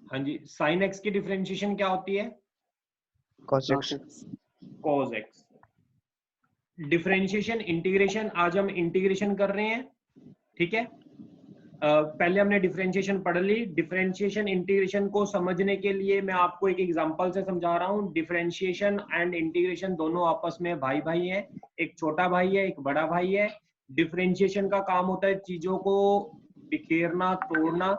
हाँ जी, sign x की differentiation क्या होती है? cos x cos x। Differentiation integration, आज हम इंटीग्रेशन कर रहे हैं, ठीक है। पहले हमने डिफरेंशिएशन पढ़ ली। डिफरेंशिएशन इंटीग्रेशन को समझने के लिए मैं आपको एक एग्जांपल से समझा रहा हूँ। डिफरेंशिएशन एंड इंटीग्रेशन दोनों आपस में भाई भाई हैं, एक छोटा भाई है, एक बड़ा भाई है। डिफरेंशिएशन का काम होता है चीजों को बिखेरना, तोड़ना,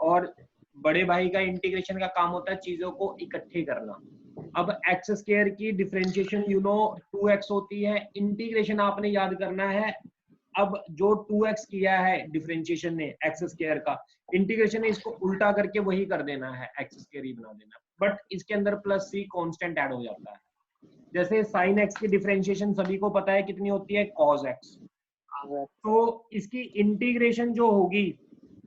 और बड़े भाई का इंटीग्रेशन का काम होता है चीजों को इकट्ठे करना। अब एक्स स्क्वायर की डिफरेंशिएशन 2x होती है, इंटीग्रेशन आपने याद करना है। अब जो 2x किया है डिफरेंशिएशन ने एक्स स्क्वायर का, इंटीग्रेशन ने इसको उल्टा करके वही कर देना है, एक्स स्क्वायर ही बना देना, बट इसके अंदर प्लस सी कांस्टेंट ऐड हो जाता है। जैसे साइन एक्स की डिफरेंशिएशन सभी को पता है कितनी होती है, cos x। तो इसकी इंटीग्रेशन जो होगी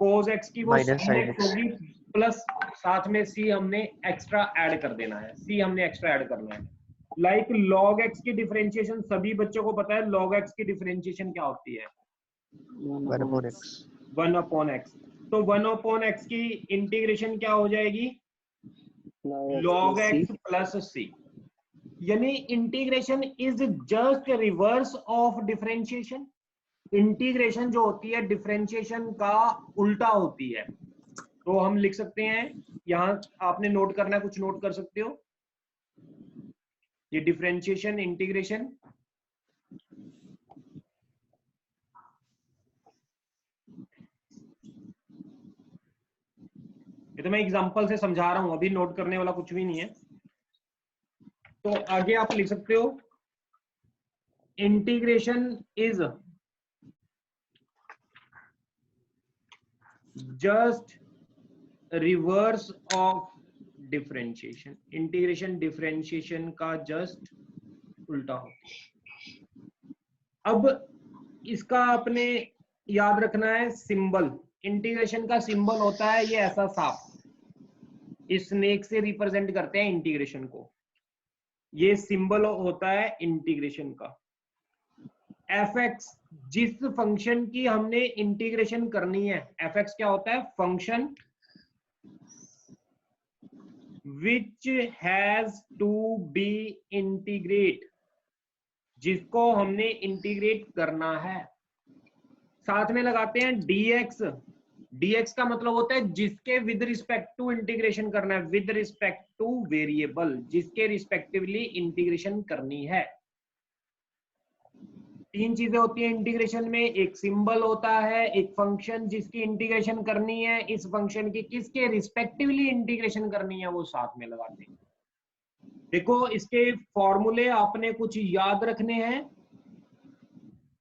cos x की, वो Minus sin sin x x। होगी, प्लस साथ में c हमने एक्स्ट्रा ऐड कर देना है, c हमने एक्स्ट्रा ऐड करना है। लाइक log x की डिफरेंशिएशन सभी बच्चों को पता है, log x की डिफरेंशिएशन क्या होती है, 1/x। 1/x। तो 1/x की इंटीग्रेशन क्या हो जाएगी, log x प्लस c। यानी integration is just reverse of differentiation. Integration जो होती है डिफरेंशिएशन का उल्टा होती है। तो हम लिख सकते हैं, यहां आपने नोट करना है, कुछ नोट कर सकते हो, ये डिफरेंशिएशन इंटीग्रेशन, ये तो मैं एग्जांपल से समझा रहा हूं, अभी नोट करने वाला कुछ भी नहीं है। तो आगे आप लिख सकते हो, integration is just reverse of differentiation. Integration differentiation का जस्ट उल्टा होता है। अब इसका आपने याद रखना है सिंबल। इंटीग्रेशन का सिंबल होता है ये ऐसा सांप, इस स्नेक से रिप्रेजेंट करते हैं इंटीग्रेशन को। ये सिंबल होता है इंटीग्रेशन का। एफ एक्स, जिस फंक्शन की हमने इंटीग्रेशन करनी है, एफ एक्स क्या होता है, function which has to be integrate, जिसको हमने इंटीग्रेट करना है। साथ में लगाते हैं dx। dx का मतलब होता है जिसके विद रिस्पेक्ट टू इंटीग्रेशन करना है, विद रिस्पेक्ट टू वेरिएबल, जिसके रिस्पेक्टिवली इंटीग्रेशन करनी है। तीन चीजें होती है इंटीग्रेशन में, एक सिंबल होता है, एक फंक्शन जिसकी इंटीग्रेशन करनी है, इस फंक्शन की किसके रिस्पेक्टिवली इंटीग्रेशन करनी है वो साथ में लगाते हैं। देखो इसके फॉर्मूले आपने कुछ याद रखने हैं।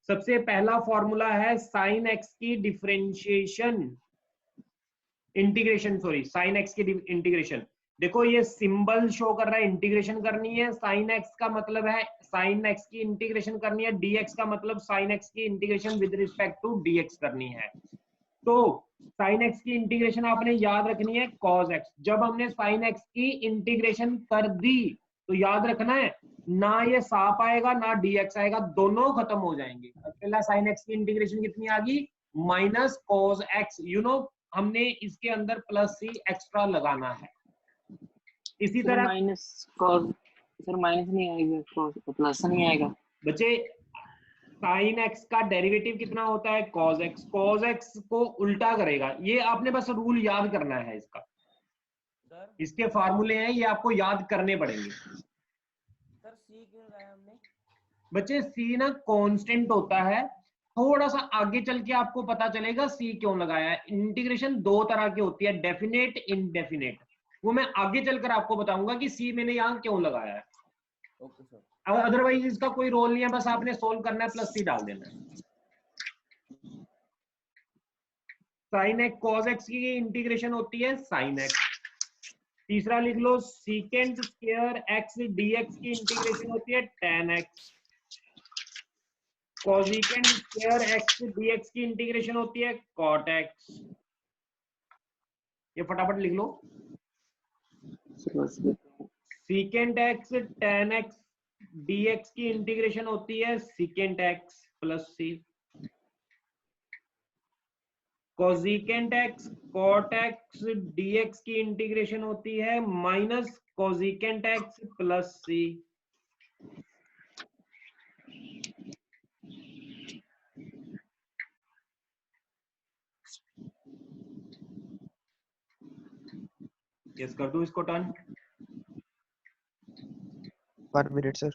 सबसे पहला फॉर्मूला है साइन एक्स की differentiation integration, sorry sine x की इंटीग्रेशन। देखो ये सिंबल शो कर रहा है इंटीग्रेशन करनी है, साइन एक्स का मतलब है साइन एक्स की इंटीग्रेशन करनी है, dx का मतलब साइन एक्स की integration with respect to dx करनी है। तो साइन एक्स की इंटीग्रेशन आपने याद रखनी है cos x। जब हमने साइन एक्स की इंटीग्रेशन कर दी तो याद रखना है, ना ये सांप आएगा ना dx आएगा, दोनों खत्म हो जाएंगे। पहला साइन एक्स की इंटीग्रेशन कितनी आ गई, माइनस cos x। हमने इसके अंदर प्लस सी एक्स्ट्रा लगाना है। इसी तरह माइनस cos, सर माइनस नहीं आएगा, प्लस नहीं आएगा बच्चे। साइन एक्स का डेरिवेटिव कितना होता है, cos x। cos x को उल्टा करेगा, ये आपने बस रूल याद करना है इसका। इसके फार्मूले हैं, ये आपको याद करने पड़ेंगे। सर सी क्यों लगाया हमने? बच्चे सी ना कांस्टेंट होता है, थोड़ा सा आगे चल के आपको पता चलेगा सी क्यों लगाया है। इंटीग्रेशन दो तरह की होती है, डेफिनेट, इनडेफिनेट, वो मैं आगे चलकर आपको बताऊंगा कि सी मैंने यहाँ क्यों लगाया है। Okay sir. अब अदरवाइज इसका कोई रोल नहीं है, बस आपने सोल्व करना है, प्लस सी डाल देना है। साइन एक्स कॉस एक्स की इंटीग्रेशन होती है साइन एक्स। तीसरा लिख लो, सीकेंट स्क्वायर एक्स डीएक्स की इंटीग्रेशन होती है tan x। Cosecant square x dx की इंटीग्रेशन होती है cot x। ये फटाफट लिख लो, secant x tan x dx की इंटीग्रेशन होती है secant x plus C. Cosecant x cot x dx की इंटीग्रेशन होती है minus cosecant x plus C. Yes कर दूं इसको turn? 1 minute sir.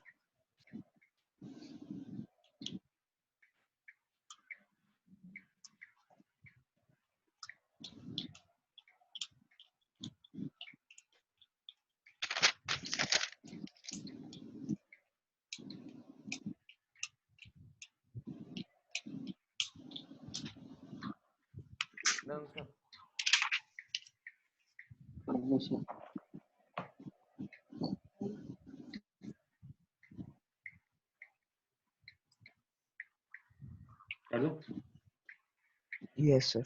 Done sir. Permission. कर दूं? Yes sir.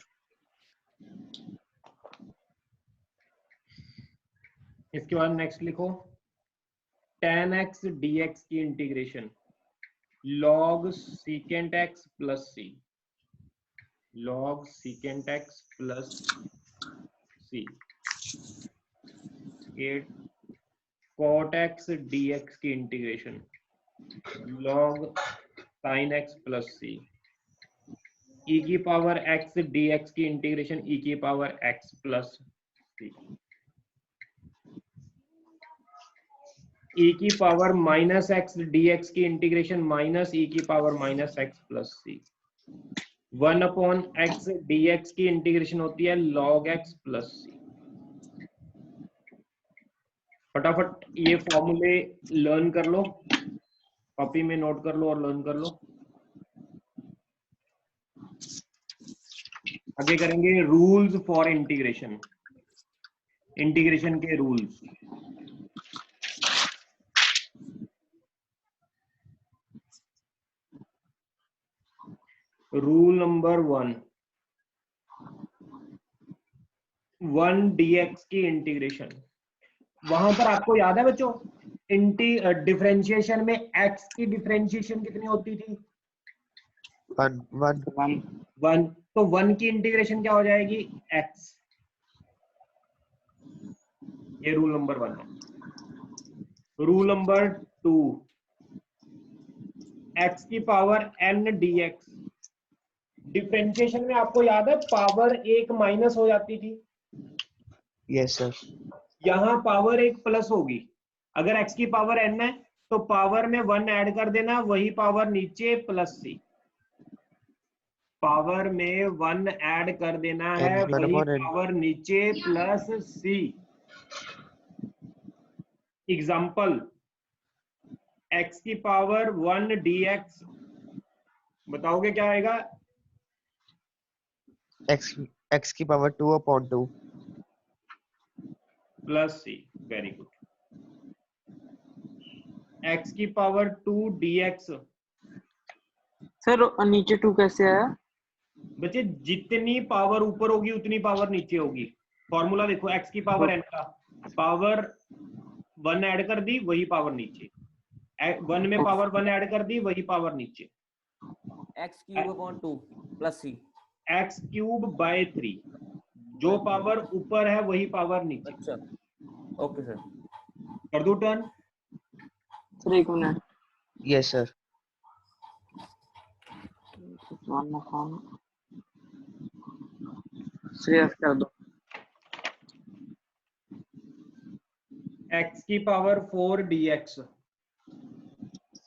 इसके बाद नेक्स्ट लिखो tan x dx की integration log secant x plus सी। log secant x प्लस सी। ये cot x dx की integration log sin x plus सी। e की पावर x dx की इंटीग्रेशन e की पावर x प्लस सी। e की पावर माइनस एक्स dx की इंटीग्रेशन माइनस e की पावर माइनस एक्स प्लस सी। 1/x dx की इंटीग्रेशन होती है log x प्लस सी। फटाफट ये फॉर्मूले लर्न कर लो, कॉपी में नोट कर लो और लर्न कर लो। आगे करेंगे रूल्स फॉर इंटीग्रेशन, इंटीग्रेशन के रूल्स। रूल नंबर 1 dx की इंटीग्रेशन। वहां पर आपको याद है बच्चों डिफरेंशिएशन में x की डिफरेंशिएशन कितनी होती थी? 1 1 1। तो 1 की इंटीग्रेशन क्या हो जाएगी? x। ये रूल नंबर 1 है। रूल नंबर 2 x की पावर n dx। डिफरेंशिएशन में आपको याद है पावर एक माइनस हो जाती थी, Yes sir. यहाँ पावर एक प्लस होगी। अगर x की पावर n है तो पावर में 1 ऐड कर देना, वही पावर नीचे प्लस सी। पावर में 1 ऐड कर देना है, N one वही upon n. पावर नीचे प्लस सी। एग्जाम्पल x की पावर 1 dx, बताओगे क्या आएगा? X की power 2 upon 2. Plus C. Very good. x की पावर 2 dx। सर नीचे 2 कैसे आया? बच्चे जितनी पावर ऊपर होगी उतनी पावर नीचे होगी। फॉर्मूला देखो x की पावर n का, पावर 1 ऐड कर दी वही पावर नीचे, 1 में पावर 1 ऐड कर दी वही पावर नीचे। X cube upon 2 plus c. x cube by 3, जो पावर ऊपर है वही पावर नीचे। अच्छा ओके सर। कर दूं टर्न? सर एक मिनट। Yes sir. श्रेयस कर दो। x की power 4 dx।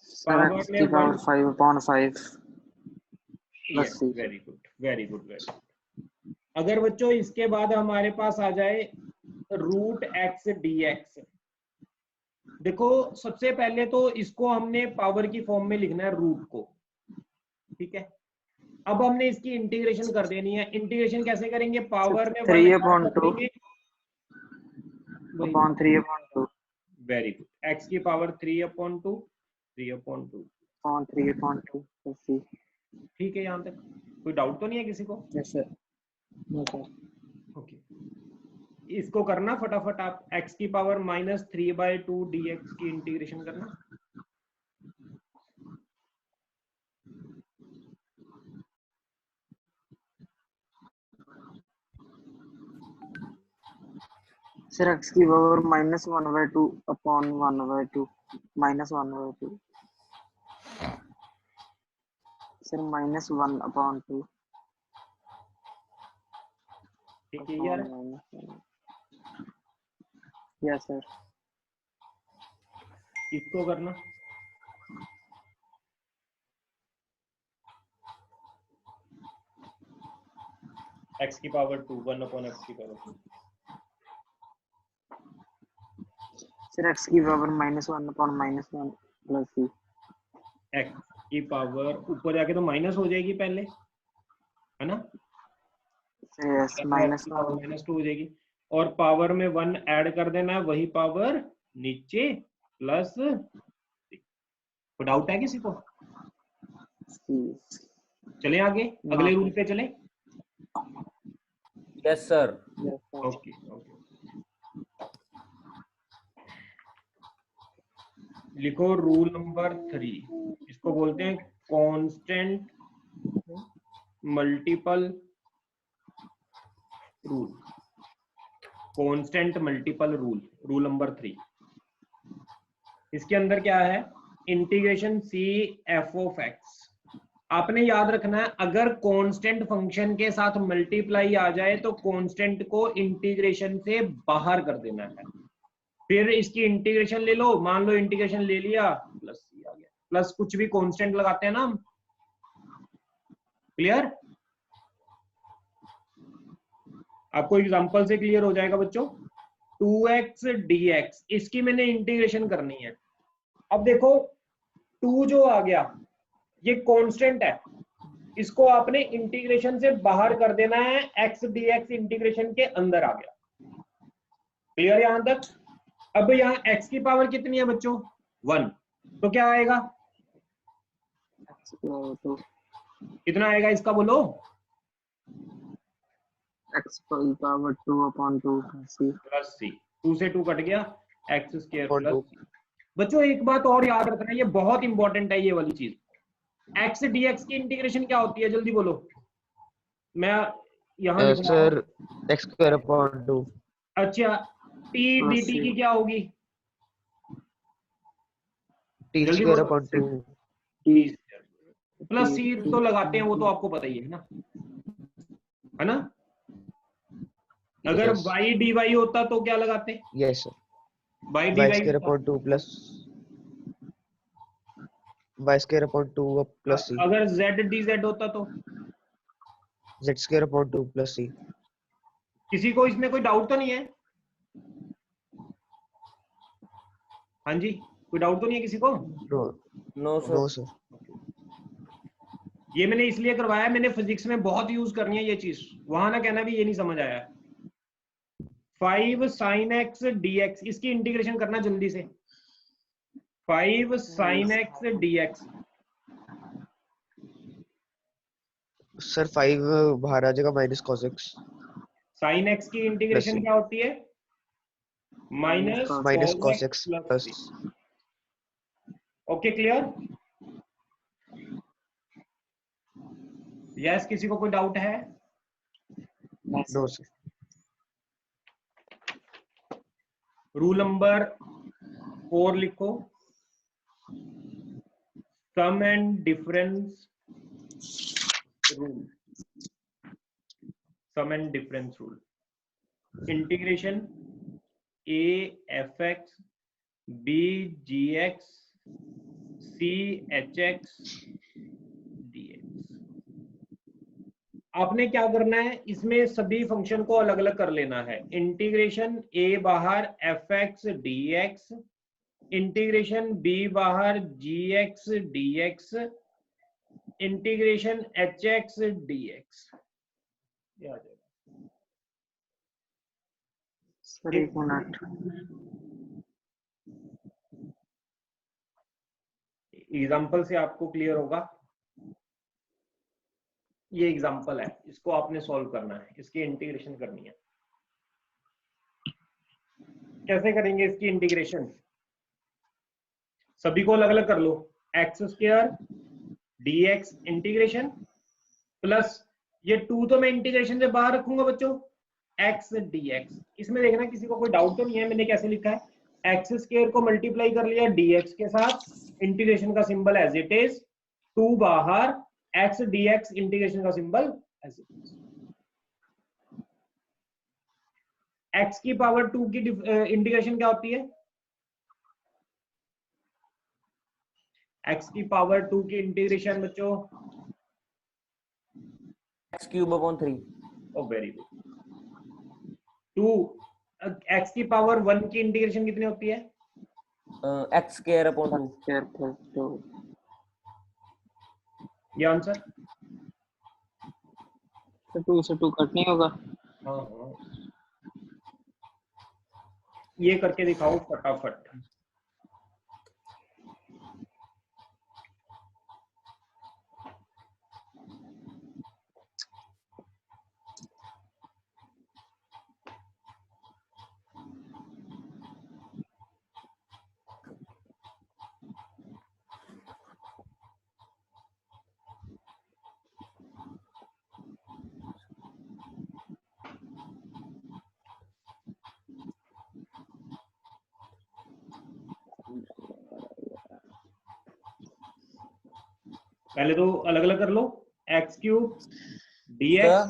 Sir power x में की power 1। 5 upon 5 plus C. Very good very good very good. अगर बच्चों इसके बाद हमारे पास आ जाए रूट एक्स dx, देखो सबसे पहले तो इसको हमने पावर की फॉर्म में लिखना है रूट को, ठीक है। अब हमने इसकी इंटीग्रेशन कर देनी है। इंटीग्रेशन कैसे करेंगे? पावर में 1 3 ऐड upon कर 2 देंगे, upon 3 upon 2 very good. x की पावर 3/2 3/2। upon 3 upon 2 प्लस सी। ठीक है, यहाँ तक कोई डाउट तो नहीं है किसी को? Yes sir. No sir. Okay, इसको करना फटाफट आप। x की पावर -3/2 dx की इंटीग्रेशन करना। सर x की पावर -1/2 अपॉन 1/2 -1/2 सर -1/2 ठीक है यार, यस सर। इसको करना x की पावर 2 1 अपॉन x की पावर 2 सर x की power -1 upon -1 plus c x की पावर ऊपर जाके तो माइनस हो जाएगी पहले, है ना, सर यस -1 -2 हो जाएगी, और पावर में 1 ऐड कर देना है, वही पावर नीचे प्लस। कोई डाउट है किसी को? c चले आगे अगले रूल पे चले। Yes sir. Yes sir. Okay okay, लिखो रूल नंबर 3, इसको बोलते हैं constant multiple rule. Constant multiple rule, rule number 3। इसके अंदर क्या है, integration c f of x. आपने याद रखना है, अगर कांस्टेंट फंक्शन के साथ मल्टीप्लाई आ जाए तो कांस्टेंट को इंटीग्रेशन से बाहर कर देना है। फिर इसकी इंटीग्रेशन ले लो, मान लो इंटीग्रेशन ले लिया, प्लस सी आ गया, प्लस कुछ भी कांस्टेंट लगाते हैं ना हम। क्लियर? आपको एग्जांपल से क्लियर हो जाएगा बच्चों। 2x dx, इसकी मैंने इंटीग्रेशन करनी है। अब देखो 2 जो आ गया ये कांस्टेंट है, इसको आपने इंटीग्रेशन से बाहर कर देना है, x dx इंटीग्रेशन के अंदर आ गया। क्लियर यहां तक? अब यहाँ x की पावर कितनी है बच्चों? 1, तो क्या आएगा, x की पावर 2 कितना आएगा इसका बोलो? x की पावर 2 अपॉन 2 c प्लस सी, 2 से 2 कट गया, एक्स स्क्वायर और प्लस दो। सी। बच्चों एक बात और याद रखना, ये बहुत इंपॉर्टेंट है ये वाली चीज। x dx की इंटीग्रेशन क्या होती है, जल्दी बोलो। मैं यहाँ लिख रहा हूँ। सर x² अपॉन 2 अच्छा, t प्लस dt c की क्या होगी? जल्दी t² बोलो। अपॉन 2 t प्लस सी तो लगाते हैं, वो तो आपको पता ही है ना? अगर यस y dy होता तो क्या लगाते? Yes sir y dy y² होता। Upon 2 plus y² upon 2 plus c अगर z dz होता तो? z² upon 2 plus c। किसी को इसमें कोई डाउट तो नहीं है? हाँ जी, कोई डाउट तो नहीं है किसी को? No no no sir. Sir. ये मैंने इसलिए करवाया, मैंने फिजिक्स में बहुत यूज करनी है ये चीज, वहां ना कहना भी ये नहीं समझ आया। 5 sin x dx, इसकी इंटीग्रेशन करना जल्दी से। 5 sin x dx, सर 5 बाहर आ जाएगा minus cos x sin x की इंटीग्रेशन c। क्या होती है? Minus minus cos cos x x plus plus c। Okay clear? Yes, किसी को कोई डाउट है? No sir. रूल नंबर 4 लिखो, sum and difference rule. Sum and difference rule, integration a fx b gx c hx dx। आपने क्या करना है, इसमें सभी फंक्शन को अलग अलग कर लेना है। इंटीग्रेशन a बाहर fx dx, इंटीग्रेशन b बाहर gx dx, integration hx dx। ये आ जाएगा। सर एक मिनट। एग्जाम्पल से आपको क्लियर होगा। ये एग्जाम्पल है, इसको आपने सॉल्व करना है, इसकी इंटीग्रेशन करनी है। कैसे करेंगे इसकी इंटीग्रेशन? सभी को अलग अलग कर लो। x² dx इंटीग्रेशन प्लस ये 2 तो मैं इंटीग्रेशन से बाहर रखूंगा बच्चों, एक्स डी एक्स। इसमें देखना किसी को कोई डाउट तो नहीं है मैंने कैसे लिखा है, एक्स स्क्वायर को मल्टीप्लाई कर लिया dx के साथ, इंटीग्रेशन का सिंबल एज इट इज, 2 बाहर, एक्स dx इंटीग्रेशन का symbol as it is. X की पावर 2 की इंटीग्रेशन क्या होती है, एक्स की पावर 2 की इंटीग्रेशन बच्चों, x cube upon 3 ओ वेरी गुड। 2 एक्स की पावर 1 की इंटीग्रेशन कितनी होती है, x square upon 2 square plus 2 ये आंसर। तो 2 से 2 कट नहीं होगा। हाँ हाँ, ये करके दिखाओ फटाफट। पहले तो अलग अलग कर लो, x cube dx,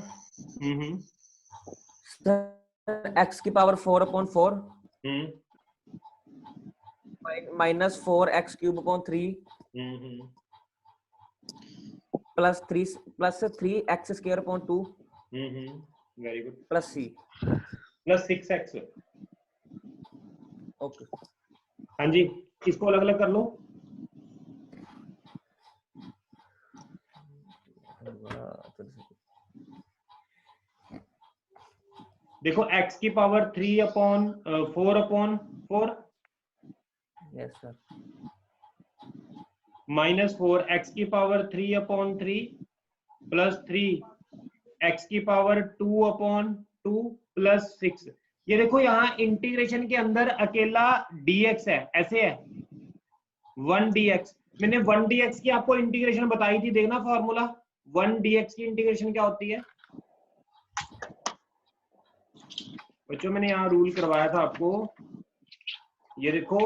sir x की power 4 upon 4 minus 4x cube upon 3 plus 3x square upon 2 very good, plus c। Plus 6x। Okay हाँ जी, इसको अलग अलग कर लो। देखो x की power 3 upon 4 upon 4 yes sir minus 4 x की पावर 3 अपॉन 3 प्लस 3 x की पावर 2 अपॉन 2 प्लस 6। ये देखो यहाँ इंटीग्रेशन के अंदर अकेला dx है, ऐसे है 1 dx। मैंने 1 dx की आपको इंटीग्रेशन बताई थी, देखना फॉर्मूला 1 dx की इंटीग्रेशन क्या होती है बच्चों, मैंने यहाँ रूल करवाया था आपको। ये देखो,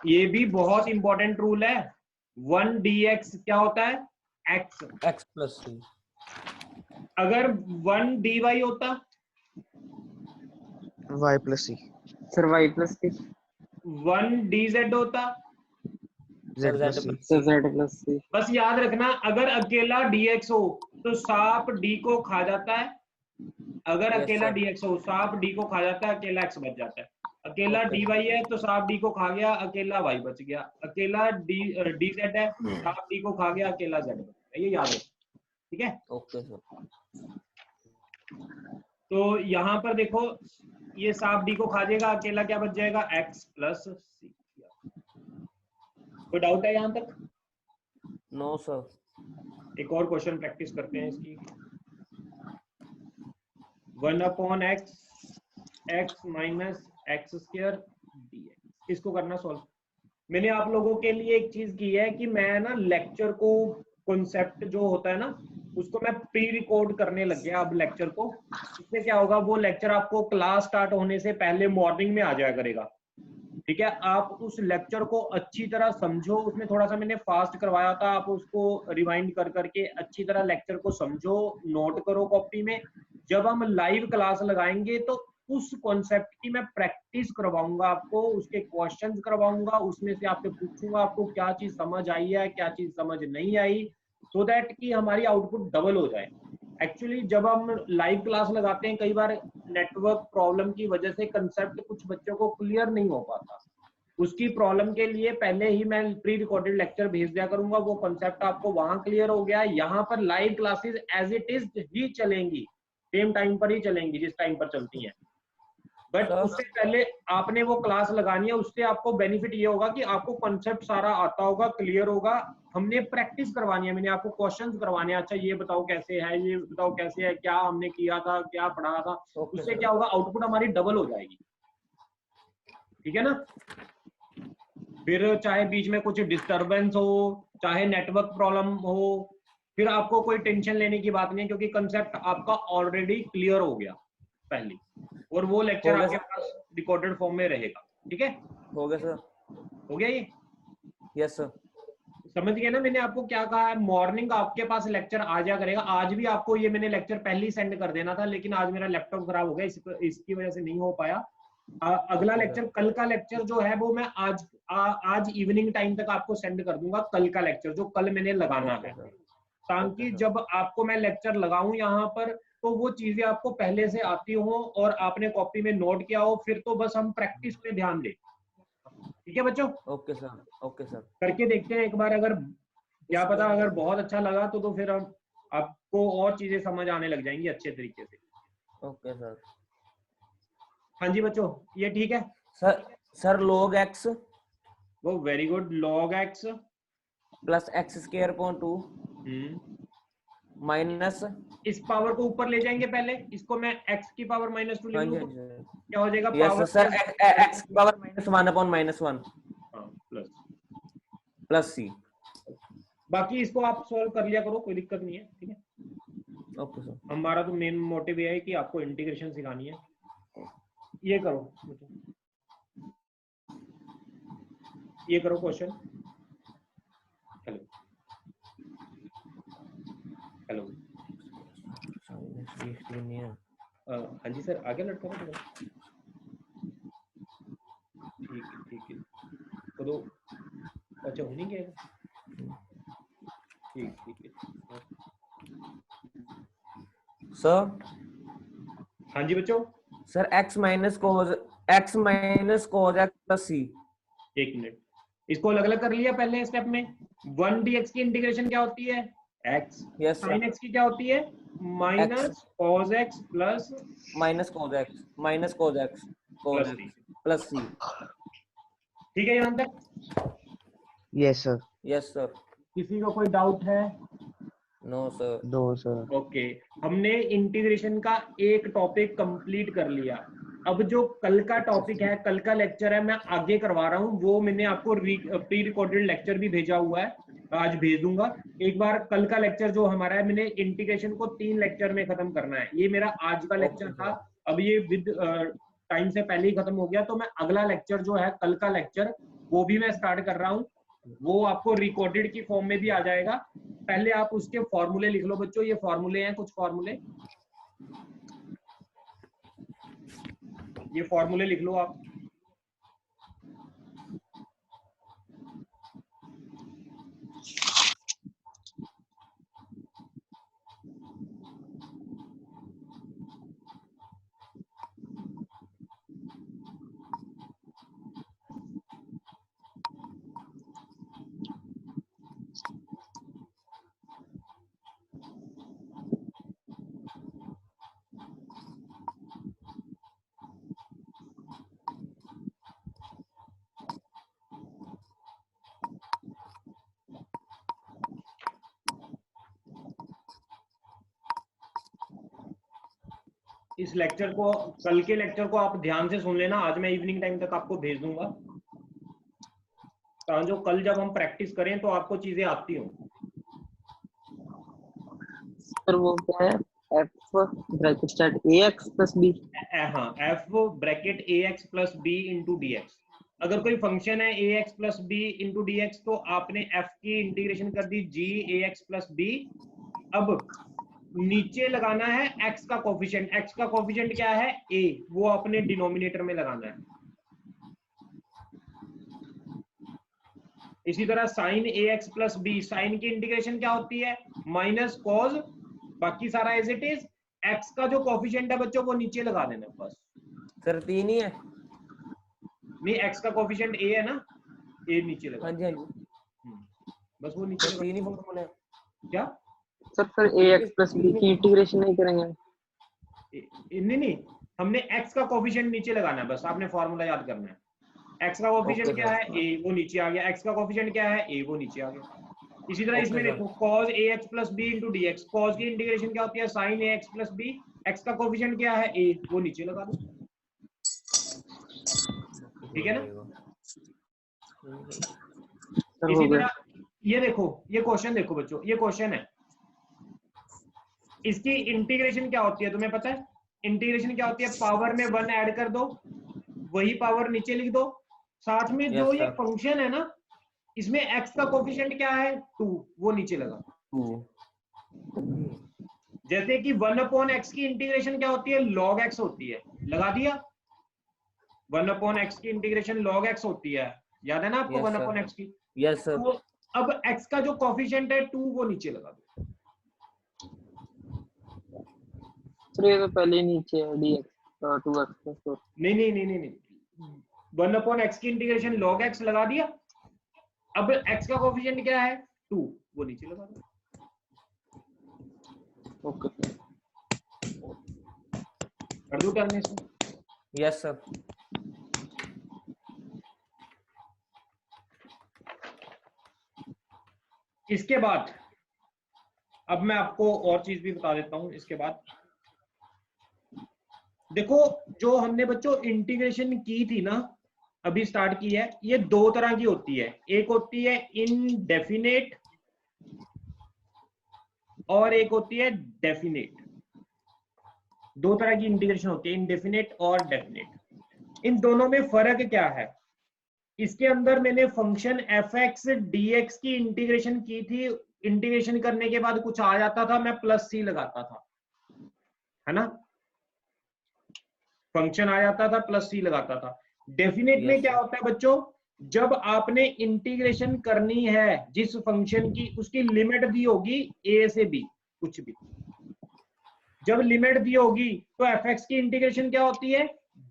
ये भी बहुत इंपॉर्टेंट रूल है। 1 dx क्या होता है, x plus c। अगर 1 dy होता, y plus c, sir y plus c, 1 dz होता, z plus c, तो z plus c। बस याद रखना अगर अकेला dx हो तो सांप d को खा जाता है, अगर Yes, अकेला sir. dx हो सांप d को खा जाता है, अकेला x बच जाता है। अकेला Okay. dy है तो सांप d को खा गया, अकेला y बच गया। अकेला dz है, सांप d को खा गया, अकेला z बच गया। ये याद रखना, ठीक है। ओके सर तो यहाँ पर देखो, ये सांप d को खा जाएगा, अकेला क्या बच जाएगा, x प्लस c। कोई डाउट है यहाँ तक? नो सर एक और क्वेश्चन प्रैक्टिस करते हैं इसकी। 1 upon x minus x square dx, इसको करना सॉल्व। मैंने आप लोगों के लिए एक चीज की है कि मैं ना लेक्चर को, कॉन्सेप्ट जो होता है ना, उसको मैं प्री रिकॉर्ड करने लग गया अब लेक्चर को। इसमें क्या होगा, वो लेक्चर आपको क्लास स्टार्ट होने से पहले मॉर्निंग में आ जाया करेगा, ठीक है। आप उस लेक्चर को अच्छी तरह समझो, उसमें थोड़ा सा मैंने फास्ट करवाया था, आप उसको रिवाइंड कर करके अच्छी तरह लेक्चर को समझो, नोट करो कॉपी में। जब हम लाइव क्लास लगाएंगे तो उस कॉन्सेप्ट की मैं प्रैक्टिस करवाऊंगा आपको, उसके क्वेश्चंस करवाऊंगा, उसमें से आपसे पूछूंगा आपको क्या चीज समझ आई है, क्या चीज समझ नहीं आई, सो दैट कि हमारी आउटपुट डबल हो जाए। एक्चुअली जब हम लाइव क्लास लगाते हैं, कई बार नेटवर्क प्रॉब्लम की वजह से कंसेप्ट कुछ बच्चों को क्लियर नहीं हो पाता। उसकी प्रॉब्लम के लिए पहले ही मैं प्री रिकॉर्डेड लेक्चर भेज दिया करूंगा, वो कंसेप्ट आपको वहां क्लियर हो गया। यहाँ पर live classes as it is ही चलेंगी, सेम टाइम पर ही चलेंगी जिस टाइम पर चलती हैं, बट उससे पहले आपने वो क्लास लगानी है। उससे आपको बेनिफिट ये होगा कि आपको कॉन्सेप्ट सारा आता होगा, क्लियर होगा। हमने प्रैक्टिस करवानी है, मैंने आपको क्वेश्चंस करवाने हैं, अच्छा ये बताओ कैसे है, ये बताओ कैसे है, क्या हमने किया था, क्या पढ़ा था। उससे क्या होगा, आउटपुट हमारी डबल हो जाएगी, ठीक है ना। फिर चाहे बीच में कुछ डिस्टरबेंस हो, चाहे नेटवर्क प्रॉब्लम हो, फिर आपको कोई टेंशन लेने की बात नहीं है, क्योंकि कंसेप्ट आपका ऑलरेडी क्लियर हो गया। पहली, और वो लेक्चर हो गया आपके पास रिकॉर्डेड फॉर्म में रहेगा। ठीक है, हो गया सर। हो गया ये? Yes sir. समझ गए ना मैंने आपको क्या कहा है? मॉर्निंग आपके पास लेक्चर आ जाया करेगा। आज भी आपको ये मैंने लेक्चर पहले ही सेंड कर देना था, लेकिन आज मेरा लैपटॉप खराब हो गया, इसकी वजह से नहीं हो पाया। अगला लेक्चर, कल का लेक्चर जो है वो मैं आज इवनिंग टाइम तक आपको सेंड कर दूंगा। कल का लेक्चर जो कल मैंने लगाना है, ताकि जब आपको मैं लेक्चर लगाऊं यहाँ पर तो वो चीजें आपको पहले से आती हो और आपने कॉपी में नोट किया हो, फिर तो बस हम प्रैक्टिस पे ध्यान दें। ठीक है बच्चों, ओके सर। Okay sir. करके देखते हैं एक बार। अगर क्या पता अगर बहुत अच्छा लगा तो फिर हम आपको और चीजें समझ आने लग जाएंगी अच्छे तरीके से। Okay sir. हाँ जी बच्चों, ये ठीक है? सर log x वो very good. log x plus x square upon 2 minus, इस पावर को ऊपर ले जाएंगे पहले, इसको मैं x की पावर -2 लिख हाँ लूं जी तो क्या हो जाएगा? यस पावर सर, x की power -1 upon -1 plus plus c। बाकी इसको आप सॉल्व कर लिया करो, कोई दिक्कत नहीं है। ठीक है, ओके सर। हमारा तो मेन मोटिव ये है कि आपको इंटीग्रेशन सिखानी है। ये करो, ये करो क्वेश्चन। हेलो हेलो, हाँ जी सर, आगे लटका दो। ठीक है तो दो। अच्छा हो नहीं गया? ठीक है सर। हाँ जी बच्चों, sir x minus cos x plus c। एक मिनट, इसको अलग अलग कर लिया पहले स्टेप में। 1 dx की इंटीग्रेशन क्या होती है? x। Yes sir. sin x की क्या होती है? Minus cos x plus minus cos x plus c। ठीक है यहाँ तक? Yes sir. Yes sir. किसी को कोई डाउट है? No sir. दो सर। ओके, हमने इंटीग्रेशन का एक टॉपिक कंप्लीट कर लिया। अब जो कल का टॉपिक है, कल का लेक्चर है, मैं आगे करवा रहा हूँ। वो मैंने आपको प्री रिकॉर्डेड लेक्चर भी भेजा हुआ है, आज भेज दूंगा। एक बार कल का लेक्चर जो हमारा है, मैंने इंटीग्रेशन को 3 लेक्चर में खत्म करना है। ये मेरा आज का लेक्चर था, अब ये विद टाइम से पहले ही खत्म हो गया, तो मैं अगला लेक्चर जो है कल का लेक्चर वो भी मैं स्टार्ट कर रहा हूँ। वो आपको रिकॉर्डेड की फॉर्म में भी आ जाएगा। पहले आप उसके फॉर्मूले लिख लो बच्चों। ये फॉर्मूले हैं, कुछ फॉर्मूले, ये फॉर्मूले लिख लो आप। इस लेक्चर को, कल के लेक्चर को आप ध्यान से सुन लेना। आज मैं इवनिंग टाइम तक आपको भेज दूंगा, तो जो कल जब हम प्रैक्टिस करें तो आपको चीजें आती हो। सर वो क्या है? f bracket start ax plus b। हाँ, f bracket ax plus b into dx। अगर कोई फंक्शन है ax plus b into dx तो आपने f की इंटीग्रेशन कर दी g ax प्लस b। अब नीचे लगाना है x का कोफिशिएंट। x का कोफिशिएंट क्या है? a, वो अपने डिनोमिनेटर में लगाना है। इसी तरह sine ax plus b, sine की इंटीग्रेशन क्या होती है? माइनस कॉस, बाकी सारा एज इट इज। x का जो कोफिशिएंट है बच्चों वो नीचे लगा देना बस। सर 3 ही है? नहीं, x का कोफिशिएंट a है ना, a नीचे लगा। हाँ जी हाँ जी, बस वो नीचे लगा। 3 ही फॉर्मूले हैं। क्या सर ax प्लस b की इंटीग्रेशन नहीं करेंगे? नहीं, हमने x का कोफिशिएंट नीचे लगाना है बस। आपने फॉर्मूला याद करना है। x का कोफिशिएंट क्या है? a, वो नीचे आ गया। x का कोफिशिएंट क्या है? a, वो नीचे आ गया। इसी तरह इसमें देखो cos ax plus b into dx, cos की इंटीग्रेशन क्या होती है? sin ax plus b। x का कोफिशिएंट क्या है? a, वो नीचे लगा दो। ठीक है ना? इसी तरह ये देखो, ये क्वेश्चन देखो बच्चों, ये क्वेश्चन है, इसकी इंटीग्रेशन क्या होती है तुम्हें पता है? इंटीग्रेशन क्या होती है, पावर में 1 ऐड कर दो, वही पावर नीचे लिख दो, साथ में जो Yes, ये sir. फंक्शन है ना, इसमें x का कोफिशिएंट क्या है 2, वो नीचे लगा। 2 जैसे कि 1/x की इंटीग्रेशन क्या होती है, log x होती है, लगा दिया। 1/x की इंटीग्रेशन log x होती है, याद है ना आपको? Yes, sir. 1/x की। Yes, sir. तो अब x का जो कोफिशिएंट है 2, वो नीचे लगा दो। सर ये तो पहले ही नीचे है dx 2x तो नहीं नहीं नहीं नहीं नहीं, 1/x की इंटीग्रेशन log x लगा दिया, अब x का कोफिशिएंट क्या है 2, वो नीचे लगा दो। ओके कर दूं टर्न इसमें? Yes, sir. इसके बाद अब मैं आपको और चीज भी बता देता हूं। इसके बाद देखो, जो हमने बच्चों इंटीग्रेशन की थी ना, अभी स्टार्ट की है, ये दो तरह की होती है। एक होती है इनडेफिनेट और एक होती है डेफिनेट। दो तरह की इंटीग्रेशन होती है, इनडेफिनेट और डेफिनेट। इन दोनों में फर्क क्या है? इसके अंदर मैंने function F x D x की इंटीग्रेशन की थी, इंटीग्रेशन करने के बाद कुछ आ जाता था, मैं प्लस सी लगाता था, है ना? फंक्शन आ जाता था, प्लस सी लगाता था। डेफिनेट में Yes, क्या sir. होता है बच्चों, जब आपने इंटीग्रेशन करनी है जिस फंक्शन की, उसकी लिमिट दी होगी ए से बी, कुछ भी। जब लिमिट दी होगी तो एफ एक्स की इंटीग्रेशन क्या होती है,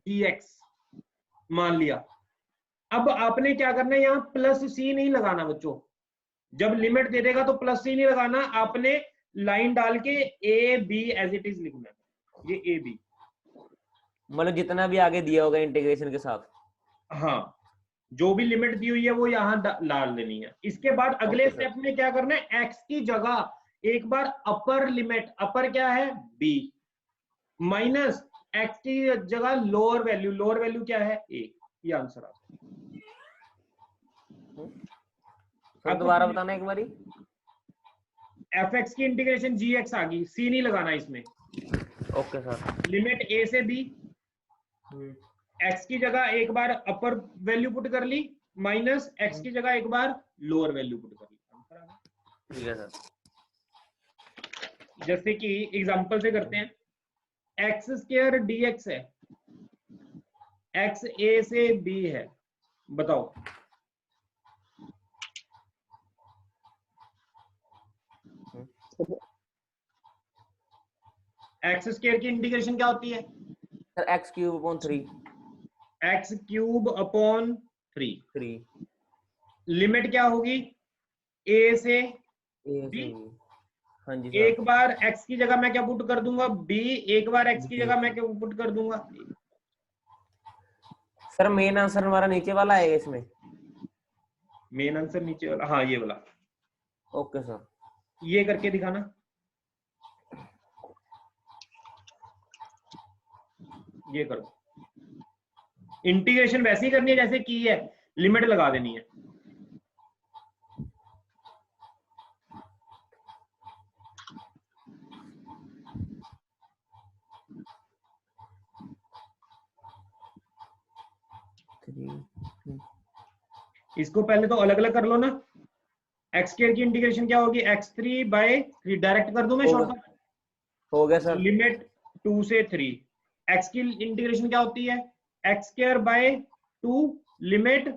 dx मान लिया। अब आपने क्या करना है, यहाँ प्लस सी नहीं लगाना बच्चों। जब लिमिट दे देगा तो प्लस सी नहीं लगाना, आपने लाइन डाल के a b as it is लिखना है, ये ए बी। मतलब जितना भी आगे दिया होगा इंटीग्रेशन के साथ। हाँ, जो भी लिमिट दी हुई है वो यहाँ डाल देनी है। इसके बाद अगले Okay, sir. स्टेप में क्या करना है, x की जगह एक बार अपर लिमिट, अपर क्या है b, माइनस x की जगह लोअर वैल्यू, लोअर वैल्यू क्या है a। ये आंसर आ सर दोबारा बताना एक बारी। एफ एक्स की इंटीग्रेशन जी एक्स आ गई, सी नहीं लगाना इसमें। Okay sir. लिमिट ए से बी, एक्स की जगह एक बार अपर वैल्यू पुट कर ली, माइनस एक्स की जगह एक बार लोअर वैल्यू पुट कर ली। आंसर आ गया। ठीक है सर। जैसे कि एग्जांपल से करते हैं, एक्स स्क्वायर डी एक्स है, एक्स ए से बी है, बताओ एक्स स्क्वायर की इंटीग्रेशन क्या होती है, sir x cube upon 3। X cube upon 3। Limit क्या होगी, ए से बी। हाँ जी सर। एक बार x की जगह मैं क्या पुट कर दूंगा b, एक बार x की जगह मैं क्या पुट कर दूंगा। सर मेन आंसर हमारा नीचे वाला है इसमें। मेन आंसर नीचे वाला, हाँ ये वाला। Okay sir. ये करके दिखाना, ये करो। इंटीग्रेशन वैसे ही करनी है जैसे की है, लिमिट लगा देनी है। इसको पहले तो अलग अलग कर लो ना। एक्स स्क्वायर की इंटीग्रेशन क्या होगी, x3/3, डायरेक्ट कर दूं मैं शॉर्टकट। हो गया सर। लिमिट 2 से 3। x की इंटीग्रेशन क्या होती है, x²/2, लिमिट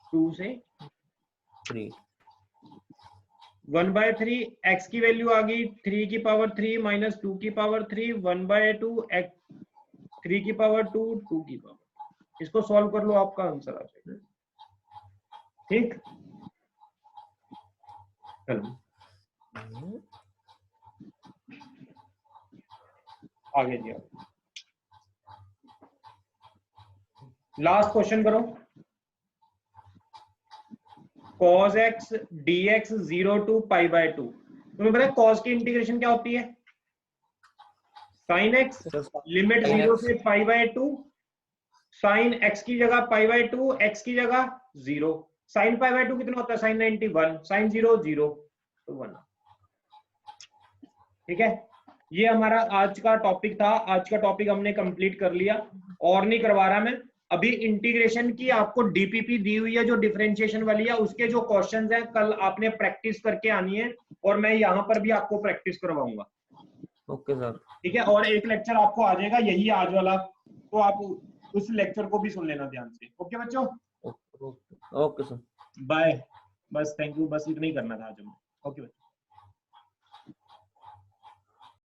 2 से 3। 1/3, x की वैल्यू आ गई 3 की पावर 3 माइनस 2 की पावर 3, 1/2, 3 की पावर 2, 2 की पावर। इसको सॉल्व कर लो, आपका आंसर आ जाएगा। ठीक, चलो आगे जी। लास्ट क्वेश्चन करो। cos x dx 0 to π/2। तुम्हें पता है cos की इंटीग्रेशन क्या होती है, sin x, लिमिट 0 से π/2, sin x की जगह π/2, x की जगह 0। sin π/2 कितना होता है, sin 91, sin 0 0, तो 1। ठीक है, ये हमारा आज का टॉपिक था। आज का टॉपिक हमने कंप्लीट कर लिया, और नहीं करवा रहा मैं। अभी इंटीग्रेशन की आपको डीपीपी दी हुई है जो डिफरेंशिएशन वाली है, उसके जो क्वेश्चंस हैं कल आपने प्रैक्टिस करके आनी है, और मैं यहाँ पर भी आपको प्रैक्टिस करवाऊंगा। Okay sir. ठीक है, और एक लेक्चर आपको आ जाएगा यही आज वाला, तो आप उस लेक्चर को भी सुन लेना ध्यान से। ओके बच्चों, ओके सर। बाय। बस थैंक यू, बस इतना ही करना था आज हमें। ओके।